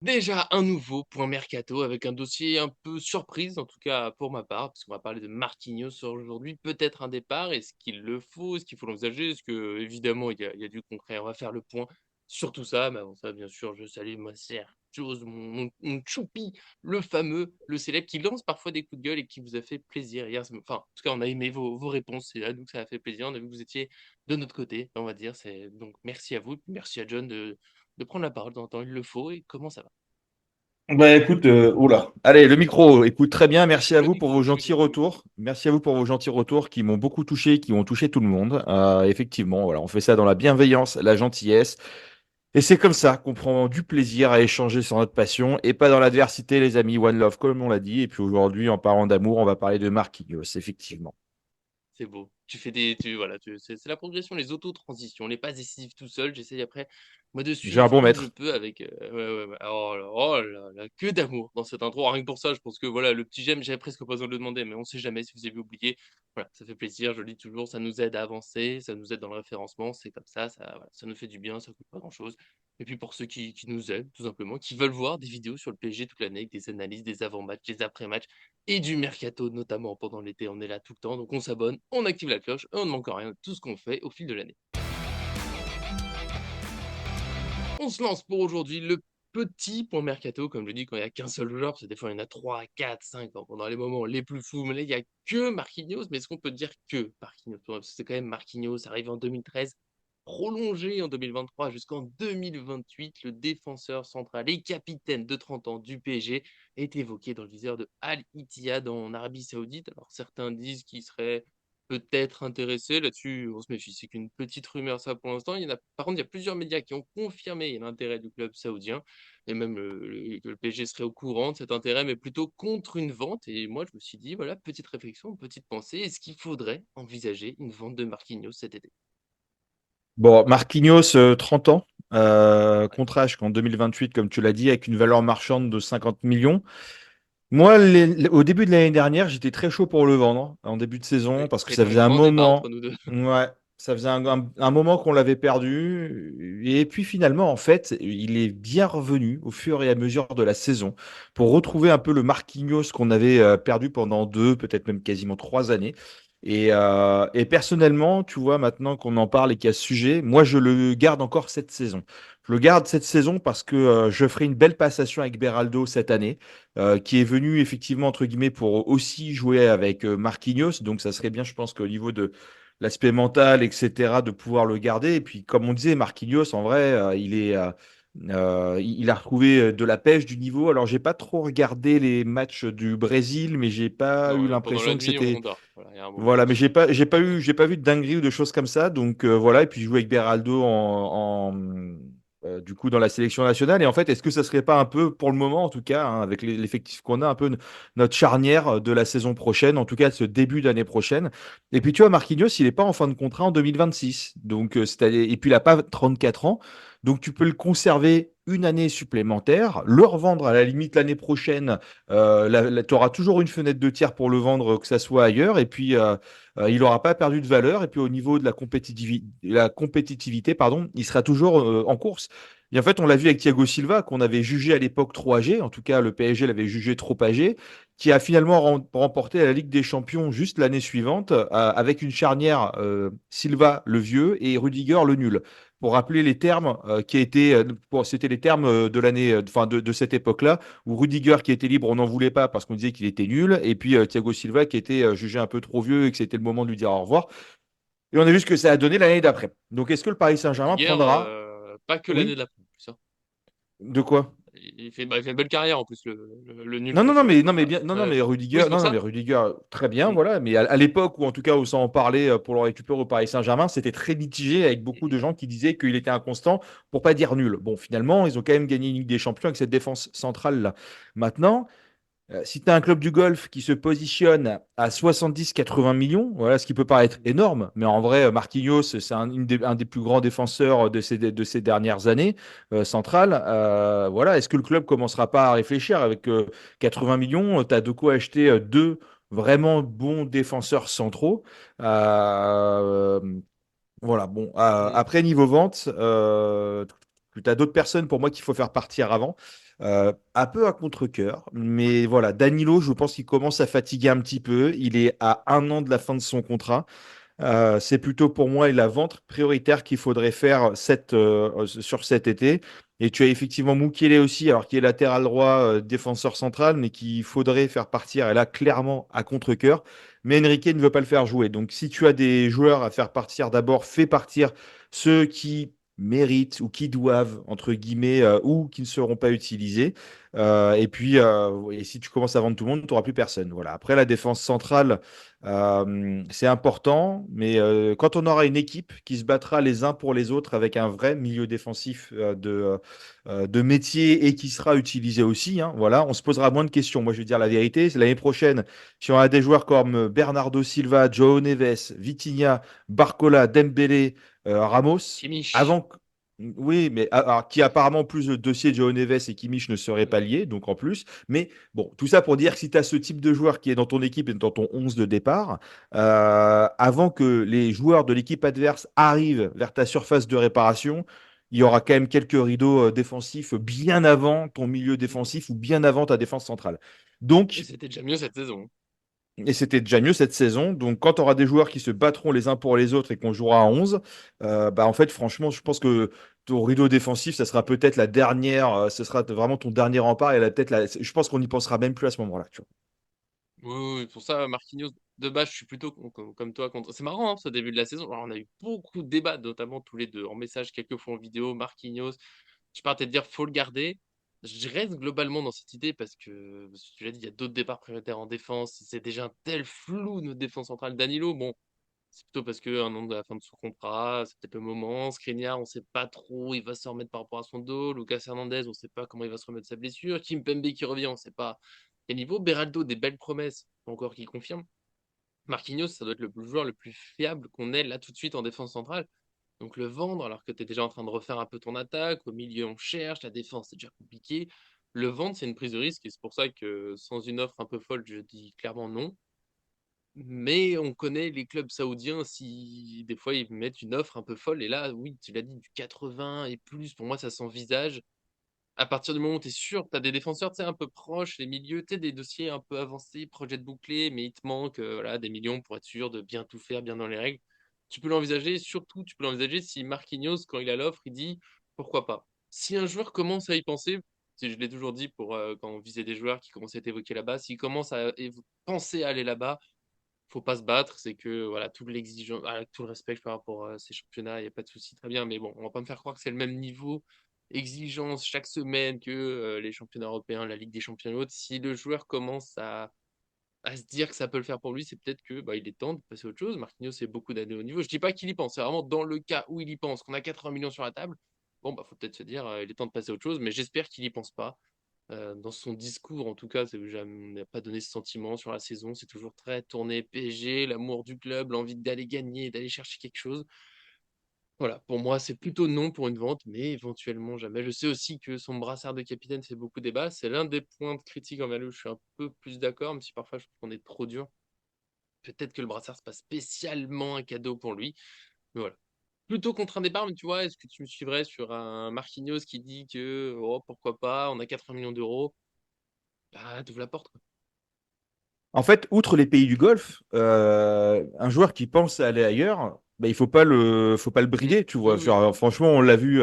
Déjà un nouveau point mercato avec un dossier un peu surprise, en tout cas pour ma part, parce qu'on va parler de Marquinhos aujourd'hui. Peut-être un départ, est-ce qu'il le faut? Est-ce qu'il faut l'envisager? Est-ce que évidemment il y a du concret? On va faire le point sur tout ça, mais avant ça, bien sûr, je salue ma Sergio, mon choupi, le fameux, le célèbre, qui lance parfois des coups de gueule et qui vous a fait plaisir hier. Enfin, en tout cas, on a aimé vos réponses, c'est à nous que ça a fait plaisir. On a vu que vous étiez de notre côté, on va dire. Donc merci à vous, puis merci à John de prendre la parole de temps en temps, il le faut. Et comment ça va? Bah écoute, oula. Allez, le micro, écoute très bien. Merci à Le vous pour micro, vos le gentils micro. retours. Merci à vous pour vos gentils retours qui m'ont beaucoup touché, qui ont touché tout le monde. Effectivement, voilà, on fait ça dans la bienveillance, la gentillesse. Et c'est comme ça qu'on prend du plaisir à échanger sur notre passion et pas dans l'adversité, les amis. One love, comme on l'a dit. Et puis aujourd'hui, en parlant d'amour, on va parler de Marquinhos, effectivement. C'est beau. Tu fais voilà, c'est la progression, les auto-transitions. On n'est pas décisif tout seul. J'essaye après, moi, de J'ai un suivre bon comme je maître. peux avec. Ouais, ouais, ouais. Oh là là, que d'amour dans cette intro. Rien que pour ça, je pense que voilà, le petit j'aime, j'avais presque pas besoin de le demander, mais on sait jamais si vous avez oublié. Voilà, ça fait plaisir. Je le dis toujours, ça nous aide à avancer, ça nous aide dans le référencement. C'est comme ça, voilà, ça nous fait du bien, ça coûte pas grand-chose. Et puis pour ceux qui nous aiment, tout simplement, qui veulent voir des vidéos sur le PSG toute l'année, avec des analyses, des avant-matchs, des après-matchs et du mercato, notamment pendant l'été. On est là tout le temps, donc on s'abonne, on active la cloche et on ne manque rien de tout ce qu'on fait au fil de l'année. On se lance pour aujourd'hui le petit point mercato, comme je dis, quand il n'y a qu'un seul joueur, parce que des fois il y en a 3, 4, 5 pendant les moments les plus fous, mais là il n'y a que Marquinhos, mais est-ce qu'on peut dire que Marquinhos? Parce que c'est quand même Marquinhos, arrivé en 2013, prolongé en 2023 jusqu'en 2028, le défenseur central et capitaine de 30 ans du PSG est évoqué dans le viseur de Al Ittihad en Arabie Saoudite. Alors certains disent qu'il serait peut-être intéressé. Là-dessus, on se méfie. C'est qu'une petite rumeur, ça, pour l'instant. Par contre, il y a plusieurs médias qui ont confirmé l'intérêt du club saoudien. Et même que le PSG serait au courant de cet intérêt, mais plutôt contre une vente. Et moi, je me suis dit, voilà, petite réflexion, petite pensée. Est-ce qu'il faudrait envisager une vente de Marquinhos cet été? Bon, Marquinhos, 30 ans, contrat jusqu'en 2028, comme tu l'as dit, avec une valeur marchande de 50 millions. Moi, au début de l'année dernière, j'étais très chaud pour le vendre en début de saison Oui, parce que mais ça tant faisait que un vous vendez pas entre moment, nous deux. ouais, ça faisait un moment qu'on l'avait perdu. Et puis finalement, en fait, il est bien revenu au fur et à mesure de la saison pour retrouver un peu le Marquinhos qu'on avait perdu pendant 2, peut-être même quasiment 3 années. Et personnellement, tu vois, maintenant qu'on en parle et qu'il y a ce sujet, moi, je le garde encore cette saison. Je le garde cette saison parce que je ferai une belle passation avec Beraldo cette année qui est venu effectivement, entre guillemets, pour aussi jouer avec Marquinhos. Donc, ça serait bien, je pense qu'au niveau de l'aspect mental, etc., de pouvoir le garder. Et puis, comme on disait, Marquinhos, en vrai, il a retrouvé de la pêche, du niveau. Alors, j'ai pas trop regardé les matchs du Brésil, mais j'ai pas Non, eu pendant la l'impression que nuit, on c'était dort. Voilà, il y a un moment voilà, mais aussi. j'ai pas vu de dinguerie ou de choses comme ça. Donc voilà, et puis jouer avec Beraldo du coup dans la sélection nationale. Et en fait, est-ce que ça serait pas un peu, pour le moment en tout cas, hein, avec l'effectif qu'on a, un peu notre charnière de la saison prochaine, en tout cas de ce début d'année prochaine. Et puis tu vois, Marquinhos, il est pas en fin de contrat en 2026. Donc et puis il a pas 34 ans. Donc tu peux le conserver une année supplémentaire, le revendre à la limite l'année prochaine tu auras toujours une fenêtre de tir pour le vendre, que ça soit ailleurs, et puis il n'aura pas perdu de valeur. Et puis au niveau de la compétitivité, pardon, il sera toujours en course. Et en fait, on l'a vu avec Thiago Silva, qu'on avait jugé à l'époque trop âgé, en tout cas le PSG l'avait jugé trop âgé, qui a finalement remporté la Ligue des Champions juste l'année suivante, avec une charnière Silva le vieux et Rudiger le nul pour rappeler les termes c'était les termes de l'année, enfin de cette époque-là où Rudiger qui était libre, on n'en voulait pas parce qu'on disait qu'il était nul, et puis Thiago Silva qui était jugé un peu trop vieux et que c'était le moment de lui dire au revoir. Et on a vu ce que ça a donné l'année d'après. Donc est-ce que le Paris Saint-Germain Rudiger, prendra. pas que l'année Oui, de la pluie, en plus, hein. de quoi? Il fait une belle carrière en plus, le nul Non, non, qu'on non, fait. mais, non, Donc mais voilà. bien, non, non, Ouais, mais oui, Rudiger, c'est pour non, non, mais ça. Rudiger, très bien, Mm. voilà. Mais à l'époque, ou en tout cas, où ça en parlait pour le récupérer au Paris Saint-Germain, c'était très mitigé avec beaucoup de gens qui disaient qu'il était inconstant, pour pas dire nul. Bon, finalement, ils ont quand même gagné une Ligue des Champions avec cette défense centrale-là. Maintenant, si tu as un club du golf qui se positionne à 70-80 millions, voilà, ce qui peut paraître énorme, mais en vrai, Marquinhos, c'est un des plus grands défenseurs de ces dernières années centrales. Voilà, est-ce que le club commencera pas à réfléchir avec 80 millions? Tu as de quoi acheter deux vraiment bons défenseurs centraux. Euh, voilà, bon. Mm. Après, niveau vente, Tu as d'autres personnes pour moi qu'il faut faire partir avant. Un peu à contre-cœur, mais voilà, Danilo, je pense qu'il commence à fatiguer un petit peu. Il est à 1 an de la fin de son contrat. C'est plutôt pour moi la vente prioritaire qu'il faudrait faire sur cet été. Et tu as effectivement Mukele aussi, alors qui est latéral droit, défenseur central, mais qu'il faudrait faire partir, et là, clairement, à contre-cœur. Mais Enrique ne veut pas le faire jouer. Donc, si tu as des joueurs à faire partir, d'abord, fais partir ceux qui méritent ou qui doivent, entre guillemets, ou qui ne seront pas utilisés. Et puis, et si tu commences à vendre tout le monde, tu n'auras plus personne. Voilà. Après, la défense centrale. C'est important, mais quand on aura une équipe qui se battra les uns pour les autres avec un vrai milieu défensif de métier et qui sera utilisé aussi, hein, voilà, on se posera moins de questions. Moi, je vais dire la vérité, c'est l'année prochaine, si on a des joueurs comme Bernardo Silva, João Neves, Vitinha, Barcola, Dembélé, Ramos, Kimmich. avant. Oui, mais alors, qui apparemment plus le dossier de João Neves et Kimmich ne serait pas lié, donc en plus. Mais bon, tout ça pour dire que si tu as ce type de joueur qui est dans ton équipe et dans ton 11 de départ, avant que les joueurs de l'équipe adverse arrivent vers ta surface de réparation, il y aura quand même quelques rideaux défensifs bien avant ton milieu défensif ou bien avant ta défense centrale. Et Donc, c'était déjà mieux cette saison. et c'était déjà mieux cette saison. Donc, quand tu auras des joueurs qui se battront les uns pour les autres et qu'on jouera à 11, bah, en fait, franchement, je pense que ton rideau défensif, ça sera peut-être la dernière, ce sera vraiment ton dernier rempart. Et peut-être je pense qu'on n'y pensera même plus à ce moment-là. Tu vois. Oui, oui, oui, pour ça, Marquinhos, de base, je suis plutôt comme toi contre. C'est marrant, hein, ce début de la saison. Alors, on a eu beaucoup de débats, notamment tous les deux, en message, quelques fois en vidéo. Marquinhos, je partais de dire, faut le garder. Je reste globalement dans cette idée parce que tu l'as dit, il y a d'autres départs prioritaires en défense. C'est déjà un tel flou, notre défense centrale. Danilo, bon, c'est plutôt parce qu'un an de la fin de son contrat, c'est peut-être le moment. Skriniar, on sait pas trop, il va se remettre par rapport à son dos. Lucas Hernandez, on sait pas comment il va se remettre de sa blessure. Kim Pembe qui revient, on sait pas quel niveau. Beraldo, des belles promesses, pas encore qui confirme. Marquinhos, ça doit être le joueur le plus fiable qu'on ait là tout de suite en défense centrale. Donc le vendre alors que tu es déjà en train de refaire un peu ton attaque, au milieu on cherche, la défense c'est déjà compliqué. Le vendre c'est une prise de risque et c'est pour ça que sans une offre un peu folle, je dis clairement non. Mais on connaît les clubs saoudiens, si des fois ils mettent une offre un peu folle, et là, oui, tu l'as dit, du 80 et plus, pour moi, ça s'envisage. À partir du moment où tu es sûr, tu as des défenseurs, tu sais, un peu proches, les milieux, tu sais, des dossiers un peu avancés, projet de bouclé, mais il te manque voilà, des millions pour être sûr de bien tout faire, bien dans les règles. Tu peux l'envisager, surtout, tu peux l'envisager si Marquinhos, quand il a l'offre, il dit pourquoi pas. Si un joueur commence à y penser, je l'ai toujours dit pour quand on visait des joueurs qui commençaient à être évoqués là-bas, s'il commence à penser à aller là-bas, faut pas se battre, c'est que voilà, toute l'exigence, tout le respect par rapport à ces championnats, il n'y a pas de souci, très bien, mais bon, on va pas me faire croire que c'est le même niveau exigence chaque semaine que les championnats européens, la Ligue des champions et autres. Si le joueur commence à se dire que ça peut le faire pour lui, c'est peut-être que bah, il est temps de passer à autre chose. Marquinhos, c'est beaucoup d'années au niveau. Je dis pas qu'il y pense, c'est vraiment dans le cas où il y pense, qu'on a 80 millions sur la table. Bon, bah, faut peut-être se dire, il est temps de passer à autre chose, mais j'espère qu'il y pense pas. Dans son discours, en tout cas, il n'a pas donné ce sentiment sur la saison. C'est toujours très tourné PSG, l'amour du club, l'envie d'aller gagner, d'aller chercher quelque chose. Voilà, pour moi, c'est plutôt non pour une vente, mais éventuellement jamais. Je sais aussi que son brassard de capitaine fait beaucoup débat. C'est l'un des points de critique envers lui où je suis un peu plus d'accord, même si parfois je trouve qu'on est trop dur. Peut-être que le brassard, c'est pas spécialement un cadeau pour lui. Mais voilà. Plutôt contre un départ, mais tu vois, est-ce que tu me suivrais sur un Marquinhos qui dit que, oh, pourquoi pas, on a 80 millions d'euros, bah, t'ouvres la porte, quoi. En fait, outre les pays du Golfe, un joueur qui pense à aller ailleurs, bah, il faut pas le Mm. brider, tu Oui, vois. oui. Genre, franchement, on l'a vu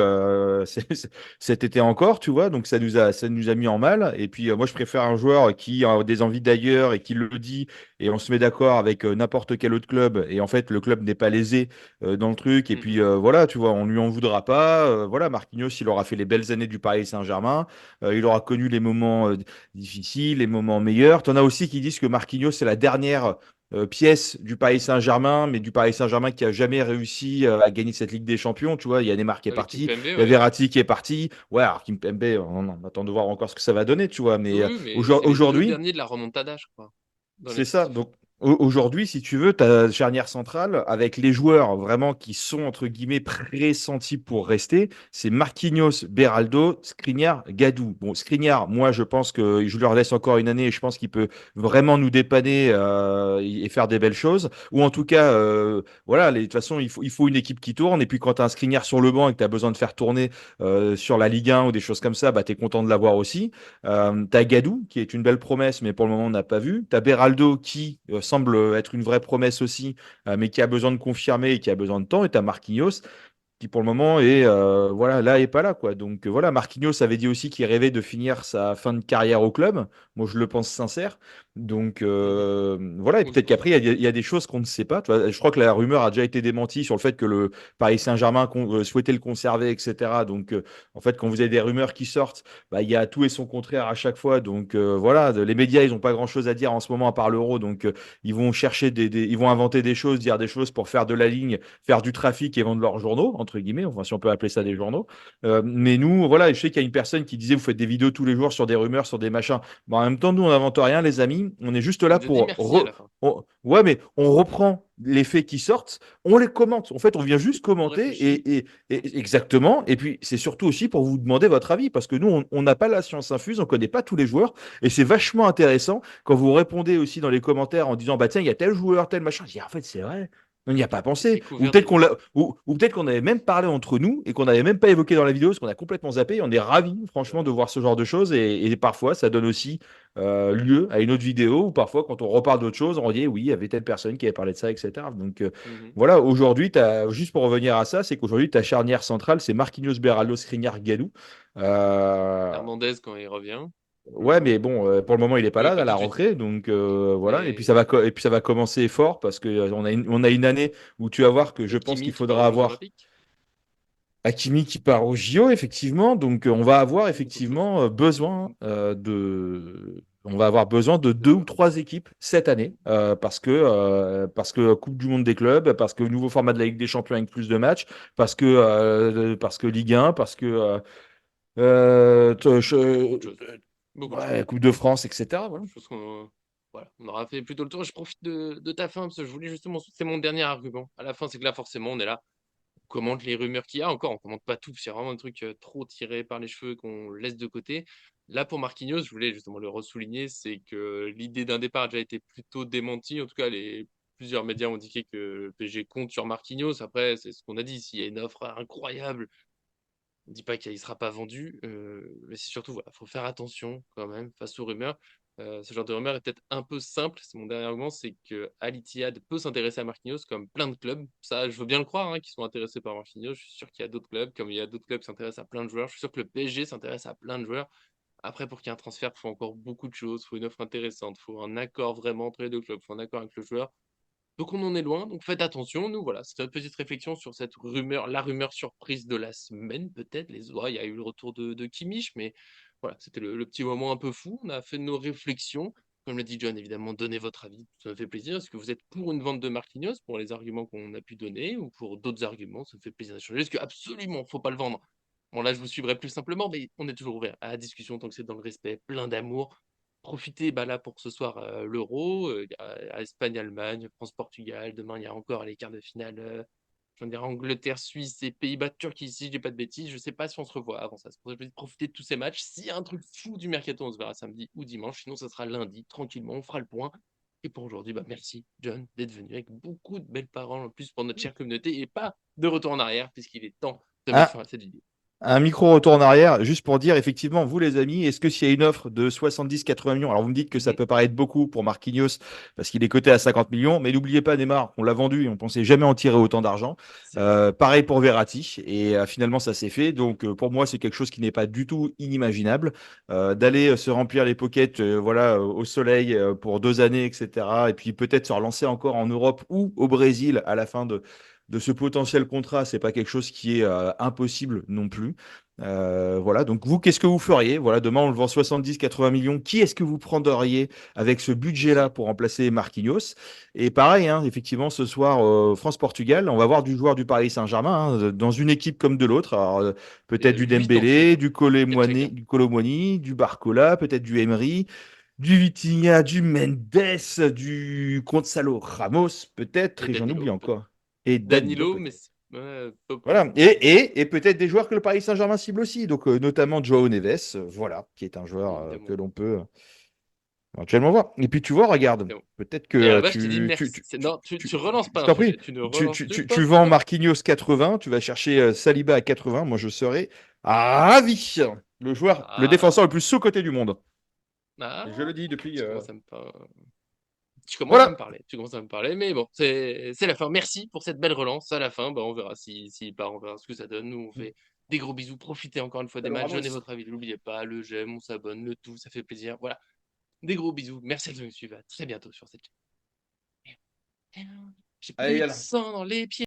cet été encore, tu vois. Donc ça nous a mis en mal. Et puis moi, je préfère un joueur qui a des envies d'ailleurs et qui le dit et on se met d'accord avec n'importe quel autre club. Et en fait, le club n'est pas lésé dans le truc. Et Mm, puis mm. voilà, tu vois, on lui en voudra pas. Voilà, Marquinhos, il aura fait les belles années du Paris Saint-Germain. Il aura connu les moments difficiles, les moments meilleurs. T'en as aussi qui disent que Marquinhos, c'est la dernière pièce du Paris Saint-Germain, mais du Paris Saint-Germain qui a jamais réussi à gagner cette Ligue des Champions. Tu vois, il y a Neymar qui est Avec parti, Kimpembe, il y a ouais. Verratti qui est parti. Ouais, alors Kimpembe, on attend de voir encore ce que ça va donner, tu vois. Mais Oui, oui, mais c'est les deux aujourd'hui, derniers de la remontada, je crois, dans c'est ça. l'effectif. Donc, Aujourd'hui, si tu veux, ta charnière centrale, avec les joueurs vraiment qui sont, entre guillemets, pressentis pour rester, c'est Marquinhos, Beraldo, Skriniar, Gadou. Bon, Skriniar, moi, je pense que je leur laisse encore une année et je pense qu'il peut vraiment nous dépanner et faire des belles choses. Ou en tout cas, voilà, de toute façon, il faut une équipe qui tourne. Et puis, quand tu as un Skriniar sur le banc et que tu as besoin de faire tourner sur la Ligue 1 ou des choses comme ça, bah, tu es content de l'avoir aussi. T'as Gadou, qui est une belle promesse, mais pour le moment, on n'a pas vu. T'as Beraldo, qui semble être une vraie promesse aussi, mais qui a besoin de confirmer et qui a besoin de temps. Et t'as Marquinhos, qui pour le moment est voilà là et pas là quoi. Donc voilà, Marquinhos avait dit aussi qu'il rêvait de finir sa fin de carrière au club. Moi je le pense sincère. Donc Mhm. voilà, et Moi, je peut-être pense qu'après il aussi. y a des choses qu'on ne sait pas. Tu vois, je crois que la rumeur a déjà été démentie sur le fait que le Paris Saint-Germain souhaitait le conserver, etc. Donc en fait quand vous avez des rumeurs qui sortent, bah, il y a tout et son contraire à chaque fois. Donc voilà, les médias ils n'ont pas grand-chose à dire en ce moment à part l'euro. Donc ils vont chercher ils vont inventer des choses, dire des choses pour faire de la ligne, faire du trafic et vendre leurs journaux, entre guillemets, enfin si on peut appeler ça des journaux. Mais nous, voilà, je sais qu'il y a une personne qui disait, vous faites des vidéos tous les jours sur des rumeurs, sur des machins. Bon, en même temps, nous, on n'invente rien, les amis. On est juste On là nous a dit pour... merci à la fin. Ouais, mais on reprend les faits qui sortent, on les commente. En fait, on vient juste On commenter réfléchit. exactement. Et puis, c'est surtout aussi pour vous demander votre avis, parce que nous, on n'a pas la science infuse, on connaît pas tous les joueurs, et c'est vachement intéressant quand vous répondez aussi dans les commentaires en disant, bah tiens, il y a tel joueur, tel machin. Je dis, en fait, c'est vrai. On n'y a pas J'ai pensé. Ou découvert peut-être des qu'on joueurs. peut-être qu'on avait même parlé entre nous et qu'on n'avait même pas évoqué dans la vidéo, parce qu'on a complètement zappé. On est ravis, C'est franchement, de vrai. voir ce genre de choses. Et parfois, ça donne aussi lieu à une autre vidéo. Ou parfois, quand on reparle d'autre chose, on dit oui, il y avait telle personne qui avait parlé de ça, etc. Donc Mhm. voilà, aujourd'hui, juste pour revenir à ça, c'est qu'aujourd'hui, ta charnière centrale, c'est Marquinhos, Beraldo, Skriniar, Gadou. Euh, Hernandez, quand il revient. Ouais, mais bon, pour le moment, il est pas là, Pas à tout la de suite. rentrée, donc voilà. Et puis Mais et puis ça va commencer fort parce que on a une année où tu vas voir que je pense Hakimi qu'il qui part aux faudra Jeux avoir Olympiques. Hakimi qui part au JO, effectivement. Donc, on va avoir Beaucoup de choses. effectivement besoin on va avoir besoin de De deux ou joueurs. trois équipes cette année parce que Coupe du Monde des clubs, parce que nouveau format de la Ligue des Champions avec plus de matchs, parce que Ligue 1, parce que Beaucoup de choses. Beaucoup de choses. ouais, Coupe de France, etc. Voilà. Je pense qu'on voilà, on aura fait plutôt le tour. Je profite de ta fin parce que je voulais justement, c'est mon dernier argument. À la fin, c'est que là, forcément, on est là. On commente les rumeurs qu'il y a. Encore, on commente pas tout. C'est vraiment un truc trop tiré par les cheveux qu'on laisse de côté. Là, pour Marquinhos, je voulais justement le ressouligner, c'est que l'idée d'un départ a déjà été plutôt démentie. En tout cas, plusieurs médias ont indiqué que le PSG compte sur Marquinhos. Après, c'est ce qu'on a dit. S'il y a une offre incroyable, on ne dit pas qu'il ne sera pas vendu, mais c'est surtout, voilà, faut faire attention quand même face aux rumeurs. Ce genre de rumeur est peut-être un peu simple. C'est mon dernier argument, c'est que Al Ittihad peut s'intéresser à Marquinhos comme plein de clubs. Ça, je veux bien le croire, hein, qu'ils sont intéressés par Marquinhos. Je suis sûr qu'il y a d'autres clubs, comme il y a d'autres clubs qui s'intéressent à plein de joueurs. Je suis sûr que le PSG s'intéresse à plein de joueurs. Après, pour qu'il y ait un transfert, il faut encore beaucoup de choses. Il faut une offre intéressante. Il faut un accord vraiment entre les deux clubs. Il faut un accord avec le joueur. Donc on en est loin, donc faites attention. Nous, voilà, c'était notre petite réflexion sur cette rumeur, la rumeur surprise de la semaine, peut-être. Il y a eu le retour de Kimmich, mais voilà, c'était le petit moment un peu fou. On a fait nos réflexions. Comme l'a dit John, évidemment, donnez votre avis, ça me fait plaisir. Est-ce que vous êtes pour une vente de Marquinhos, pour les arguments qu'on a pu donner, ou pour d'autres arguments? Ça me fait plaisir d'échanger. Est-ce que absolument, faut pas le vendre? Bon, là, je vous suivrai plus simplement, mais on est toujours ouvert à la discussion tant que c'est dans le respect, plein d'amour. Profitez bah, là pour ce soir l'Euro, il y a Espagne-Allemagne, France-Portugal, demain il y a encore les quarts de finale, je veux dire Angleterre-Suisse et Pays-Bas-Turquie, si je dis pas de bêtises, je sais pas si on se revoit avant ça, c'est pour ça que je vais profiter de tous ces matchs, s'il y a un truc fou du mercato, on se verra samedi ou dimanche, sinon ça sera lundi, tranquillement, on fera le point, et pour aujourd'hui, bah, merci John d'être venu avec beaucoup de belles paroles en plus pour notre chère communauté, et pas de retour en arrière, puisqu'il est temps de mettre Ah, fin à cette vidéo. un micro-retour en arrière, juste pour dire, effectivement, vous les amis, est-ce que s'il y a une offre de 70-80 millions, alors vous me dites que ça Mhm. peut paraître beaucoup pour Marquinhos, parce qu'il est coté à 50 millions, mais n'oubliez pas Neymar, on l'a vendu et on pensait jamais en tirer autant d'argent. C'est vrai. Pareil pour Verratti, et finalement ça s'est fait, donc pour moi c'est quelque chose qui n'est pas du tout inimaginable. D'aller se remplir les pockets voilà, au soleil pour 2 années, etc. Et puis peut-être se relancer encore en Europe ou au Brésil à la fin de ce potentiel contrat, c'est pas quelque chose qui est impossible non plus. Voilà, donc vous, qu'est-ce que vous feriez? Voilà, demain on le vend 70-80 millions. Qui est-ce que vous prendriez avec ce budget-là Qui? pour remplacer Marquinhos? Et pareil, hein, effectivement, ce soir, France-Portugal, on va voir du joueur du Paris Saint-Germain, hein, dans une équipe comme de l'autre. Alors, Il y peut-être a du 8 entrées, Dembélé, du il y a Chaka. Colomboigny, du Barcola, peut-être du Emery. du Vitinha, du Mendes, du Gonzalo Ramos, Et peut-être, et j'en oublie Danilo. encore. Et Danilo, Danilo, mais peut-être. Pogba. Voilà. Et peut-être des joueurs que le Paris Saint-Germain cible aussi. Donc, notamment Joao Neves, voilà, qui est un joueur que Évidemment. l'on peut éventuellement voir. Et puis, tu vois, regarde, Évidemment. peut-être que Et là-bas, je te dis merci. Non, tu relances je pas un t'en prie, sujet. Tu ne relances tu pas ce vends sujet. Marquinhos 80, tu vas chercher Saliba à 80. Moi, je serai ravi. Le joueur, le défenseur le Ah, plus sous-coté du monde. ah, Je le dis depuis. tu commences à me par- tu commences à me Voilà. parler. Tu commences à me parler, mais bon, c'est la fin. Merci pour cette belle relance. À la fin, bah, on verra s'il part, on verra ce que ça donne. Nous, on fait des gros bisous. Profitez encore une fois des Alors, matchs. Donnez Ramos. votre avis. N'oubliez pas, le j'aime, on s'abonne, le tout, ça fait plaisir. Voilà. Des gros bisous. Merci à tous de nous suivre. À très bientôt sur cette chaîne. J'ai Allez, plus de Yann. sang dans les pieds.